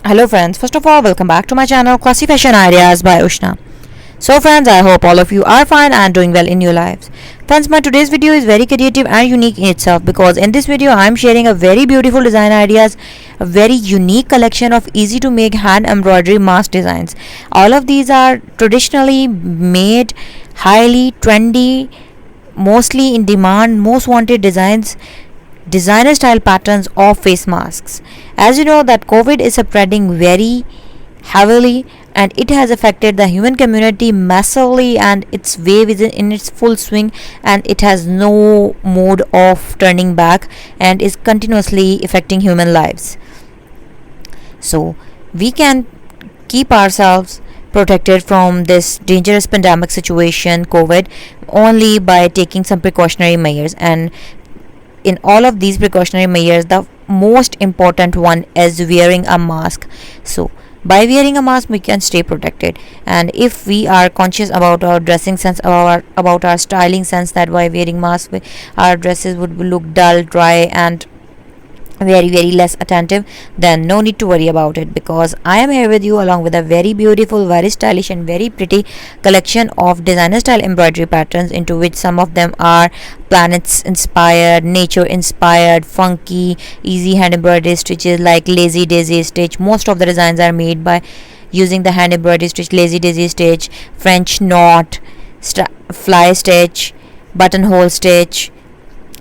Hello friends, first of all welcome back to my channel Classy Fashion Ideas by Ushna. So friends, I hope all of you are fine and doing well in your lives. Friends, my today's video is very creative and unique in itself because in this video I am sharing a very beautiful design ideas, a very unique collection of easy to make hand embroidery mask designs. All of these are traditionally made, highly trendy, mostly in demand, most wanted designs, designer style patterns of face masks. As you know that COVID is spreading very heavily and it has affected the human community massively, and its wave is in its full swing and it has no mode of turning back and is continuously affecting human lives. So we can keep ourselves protected from this dangerous pandemic situation COVID only by taking some precautionary measures. And in all of these precautionary measures, the most important one is wearing a mask. So by wearing a mask we can stay protected, and if we are conscious about our dressing sense, about our styling sense, that by wearing mask our dresses would look dull, dry and very less attentive, then no need to worry about it, because I am here with you along with a very beautiful, very stylish and very pretty collection of designer style embroidery patterns, into which some of them are planets inspired, nature inspired, funky, easy hand embroidery stitches like lazy daisy stitch. Most of the designs are made by using the hand embroidery stitch, lazy daisy stitch, French knot, fly stitch, buttonhole stitch,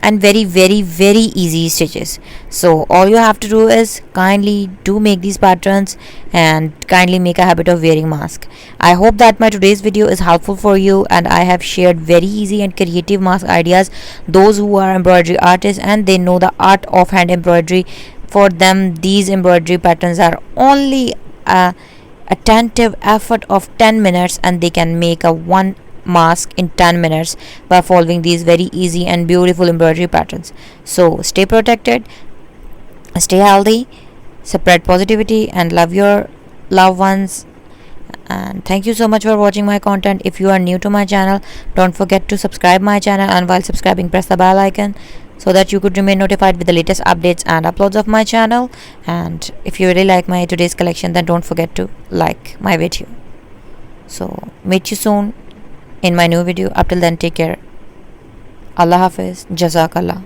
and very easy stitches. So all you have to do is kindly do make these patterns and kindly make a habit of wearing mask. I hope that my today's video is helpful for you, and I have shared very easy and creative mask ideas. Those who are embroidery artists and they know the art of hand embroidery, for them these embroidery patterns are only a attentive effort of 10 minutes, and they can make a one mask in 10 minutes by following these very easy and beautiful embroidery patterns. So stay protected, stay healthy, spread positivity and love your loved ones. And thank you so much for watching my content. If you are new to my channel, don't forget to subscribe my channel, and while subscribing press the bell icon so that you could remain notified with the latest updates and uploads of my channel. And if you really like my today's collection, then don't forget to like my video. So meet you soon in my new video. Up till then, take care. Allah Hafiz. Jazakallah.